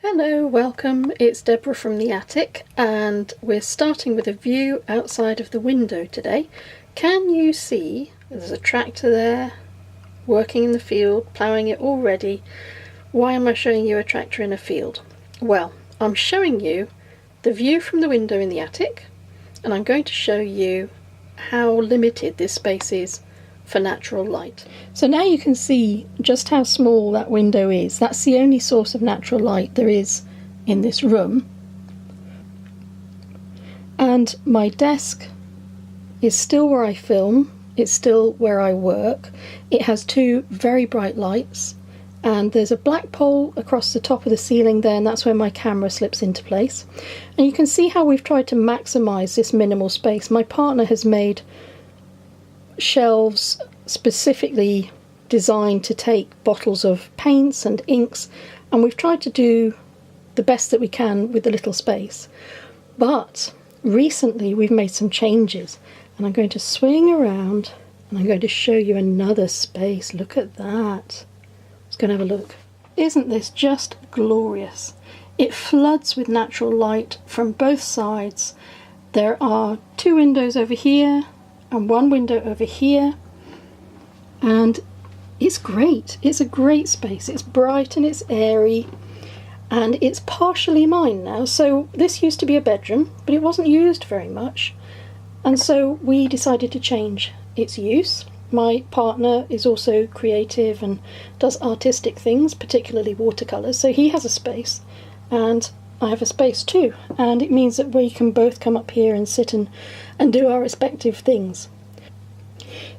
Hello, welcome. It's Deborah from the attic, and we're starting with a view outside of the window today. Can you see there's a tractor there working in the field, ploughing it already? Why am I showing you a tractor in a field? Well, I'm showing you the view from the window in the attic, and I'm going to show you how limited this space is for natural light. So now you can see just how small that window is. That's the only source of natural light there is in this room. And my desk is still where I film, it's still where I work. It has two very bright lights, and there's a black pole across the top of the ceiling there, and that's where my camera slips into place. And you can see how we've tried to maximise this minimal space. My partner has made shelves specifically designed to take bottles of paints and inks, and we've tried to do the best that we can with the little space. But recently we've made some changes, and I'm going to swing around and I'm going to show you another space. Look at that. Let's go and have a look. Isn't this just glorious? It floods with natural light from both sides. There are two windows over here and one window over here, and it's great. It's a great space. It's bright and it's airy, and it's partially mine now. So this used to be a bedroom, but it wasn't used very much, and so we decided to change its use. My partner is also creative and does artistic things, particularly watercolours, so he has a space and I have a space too, and it means that we can both come up here and sit and do our respective things.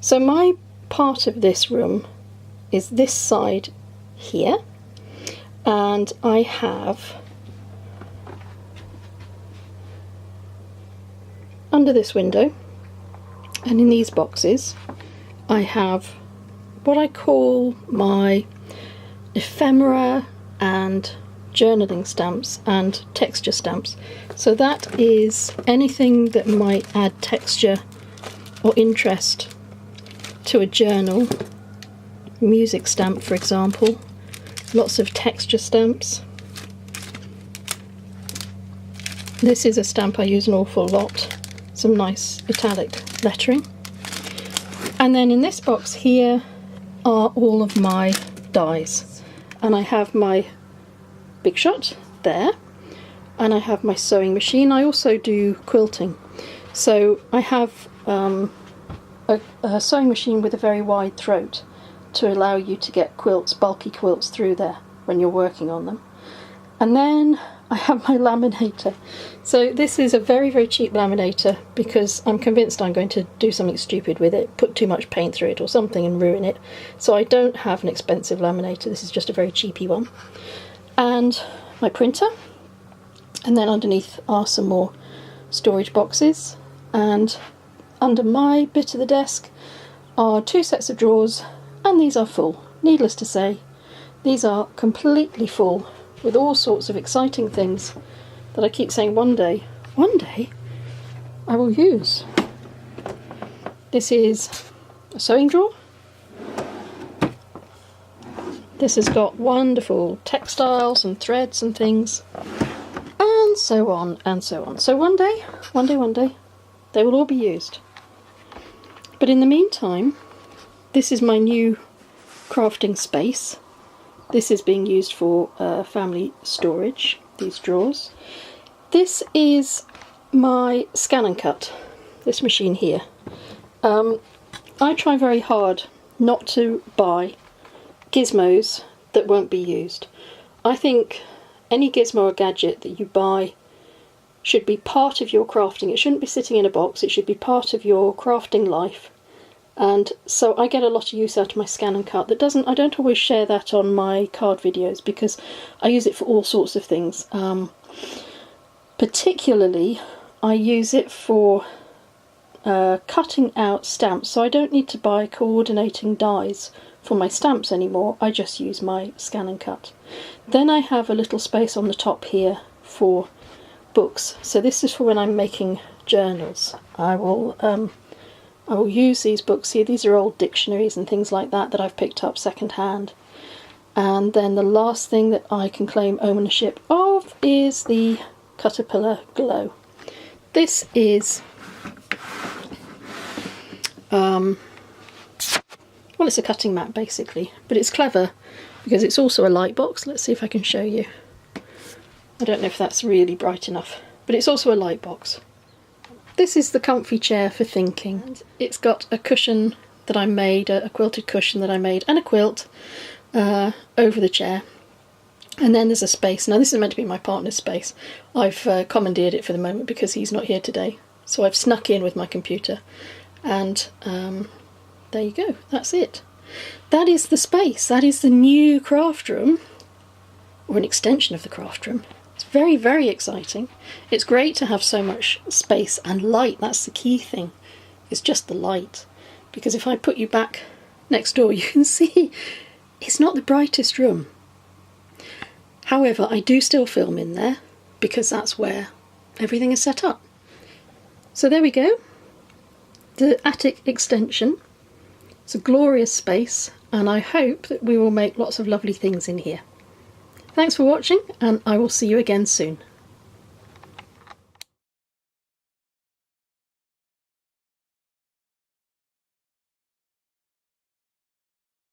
So my part of this room is this side here, and I have under this window and in these boxes I have what I call my ephemera and journaling stamps and texture stamps. So that is anything that might add texture or interest to a journal. Music stamp, for example. Lots of texture stamps. This is a stamp I use an awful lot. Some nice italic lettering. And then in this box here are all of my dies. And I have my Big Shot there, and I have my sewing machine. I also do quilting, so I have a sewing machine with a very wide throat to allow you to get quilts, bulky quilts, through there when you're working on them. And then I have my laminator. So this is a very, very cheap laminator because I'm convinced I'm going to do something stupid with it, put too much paint through it or something and ruin it. So I don't have an expensive laminator. This is just a very cheapy one. And my printer, and then underneath are some more storage boxes, and under my bit of the desk are two sets of drawers, and these are full. Needless to say, these are completely full with all sorts of exciting things that I keep saying one day I will use. This is a sewing drawer. This has got wonderful textiles and threads and things, and so on and so on. So one day, they will all be used. But in the meantime, this is my new crafting space. This is being used for family storage, these drawers. This is my Scan and Cut, this machine here. I try very hard not to buy gizmos that won't be used. I think any gizmo or gadget that you buy should be part of your crafting. It shouldn't be sitting in a box, it should be part of your crafting life. And so I get a lot of use out of my Scan and Cut. I don't always share that on my card videos because I use it for all sorts of things. Particularly I use it for cutting out stamps, so I don't need to buy coordinating dies for my stamps anymore. I just use my Scan and Cut. Then I have a little space on the top here for books. So this is for when I'm making journals. I will use these books here. These are old dictionaries and things like that that I've picked up second hand. And then the last thing that I can claim ownership of is the Caterpillar Glow. This is, well, it's a cutting mat basically, but it's clever because it's also a light box. Let's see if I can show you. I don't know if that's really bright enough, but it's also a light box. This is the comfy chair for thinking. And it's got a cushion that I made, a quilted cushion that I made, and a quilt over the chair. And then there's a space. Now this is meant to be my partner's space. I've commandeered it for the moment because he's not here today. So I've snuck in with my computer. And there you go, that's it. That is the space. That is the new craft room, or an extension of the craft room. It's very, very exciting. It's great to have so much space and light. That's the key thing. It's just the light. Because if I put you back next door, you can see it's not the brightest room. However, I do still film in there because that's where everything is set up. So there we go. The attic extension. It's a glorious space, and I hope that we will make lots of lovely things in here. Thanks for watching, and I will see you again soon.